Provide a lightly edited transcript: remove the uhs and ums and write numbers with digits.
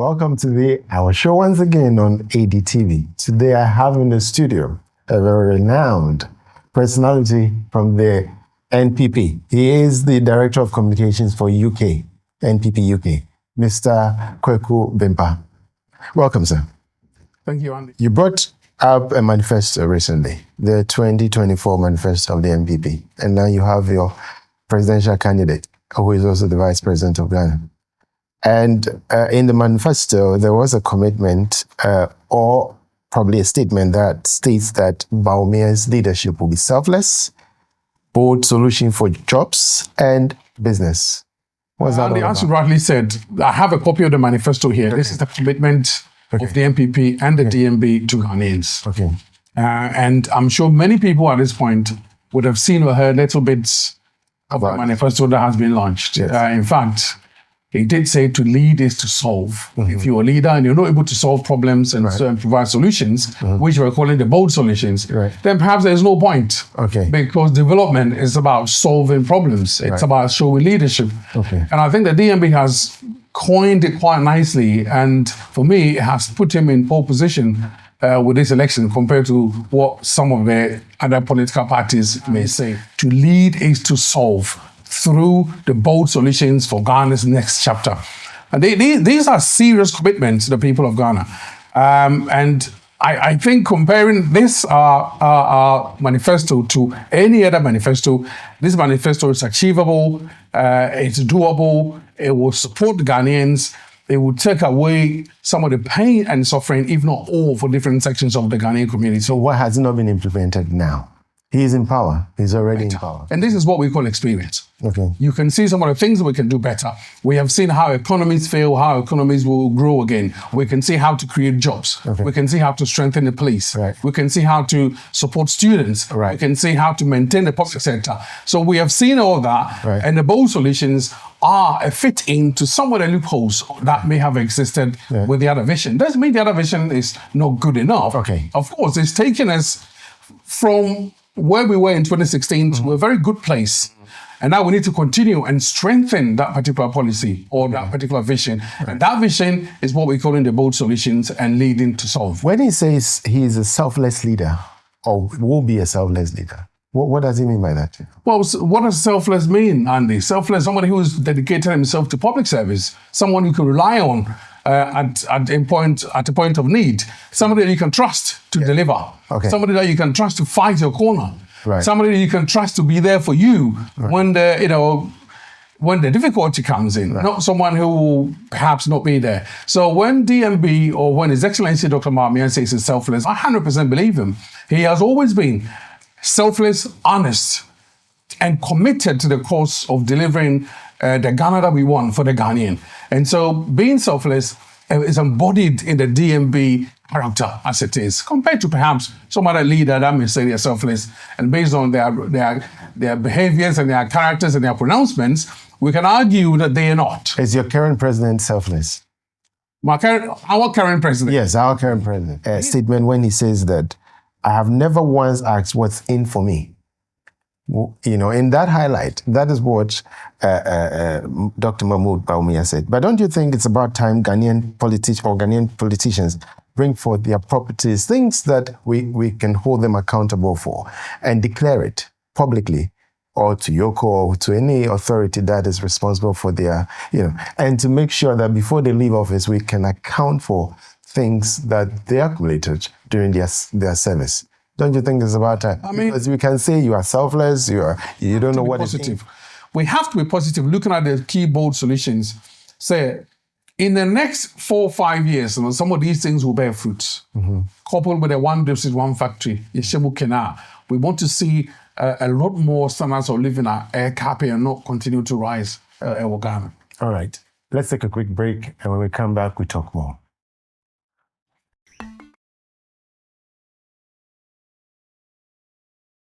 Welcome to our show once again on ADTV. Today I have in the studio a very renowned personality from the NPP. He is the Director of Communications for UK, NPP UK, Mr. Kwaku Bimpeh. Welcome, sir. Thank you, Andy. You brought up a manifesto recently, the 2024 manifesto of the NPP, and now you have your presidential candidate, who is also the Vice President of Ghana. And in the manifesto, there was a commitment or probably a statement that states that Bawumia's leadership will be selfless, bold solution for jobs and business. What's that all about? As you rightly said, I have a copy of the manifesto here. Okay. This is the commitment of the NPP and the DMB to Ghanaians. Okay. And I'm sure many people at this point would have seen or heard little bits of the manifesto that has been launched. Yes. In fact, he did say to lead is to solve. Mm-hmm. If you're a leader and you're not able to solve problems and provide solutions, which we're calling the bold solutions, then perhaps there's no point. Okay. Because development is about solving problems. It's about showing leadership. Okay. And I think the DMB has coined it quite nicely. And for me, it has put him in pole position with this election compared to what some of the other political parties may say. To lead is to solve through the bold solutions for Ghana's next chapter. And these are serious commitments to the people of Ghana. And I think comparing this manifesto to any other manifesto, this manifesto is achievable, it's doable, it will support the Ghanaians, it will take away some of the pain and suffering, if not all, for different sections of the Ghanaian community. So what has not been implemented now? He is in power. He's already in power. And this is what we call experience. Okay. You can see some of the things that we can do better. We have seen how economies fail, how economies will grow again. We can see how to create jobs. Okay. We can see how to strengthen the police. Right. We can see how to support students. Right. We can see how to maintain the public sector. So we have seen all that. Right. And the bold solutions are a fit into some of the loopholes that may have existed with the other vision. Doesn't mean the other vision is not good enough. Okay. Of course, it's taken us from where we were in 2016 to a very good place. And now we need to continue and strengthen that particular policy or that particular vision. And that vision is what we call in the bold solutions and leading to solve. When he says he is a selfless leader or will be a selfless leader, what does he mean by that? Well, what does selfless mean, Andy? Selfless, somebody who has dedicated himself to public service, someone you can rely on at a point of need, somebody that you can trust to deliver, somebody that you can trust to fight your corner, somebody that you can trust to be there for you when the difficulty comes in, not someone who will perhaps not be there. So when DMB or when His Excellency Dr. Bawumia says he's selfless, I 100% believe him. He has always been selfless, honest, and committed to the cause of delivering the Ghana that we want for the Ghanaian. And so being selfless is embodied in the DMB character as it is, compared to perhaps some other leader that may say they're selfless. And based on their behaviors and their characters and their pronouncements, we can argue that they are not. Is your current president selfless? Our current president? Yes, our current president. A statement when he says that, I have never once asked what's in for me. You know, in that highlight, that is what Dr. Mahmoud Bawumia said. But don't you think it's about time Ghanaian politicians bring forth their properties, things that we can hold them accountable for, and declare it publicly, or to Yoko or to any authority that is responsible for their, and to make sure that before they leave office, we can account for things that they accumulated during their service. Don't you think it's about time? I mean, because we can say you are selfless, you don't know what it is. We have to be positive, looking at the key bold solutions. Say, in the next 4 or 5 years, some of these things will bear fruits. Coupled with the one district, one factory, we want to see a lot more standards of living at Cape and not continue to rise in Ghana. All right. Let's take a quick break, and when we come back, we talk more.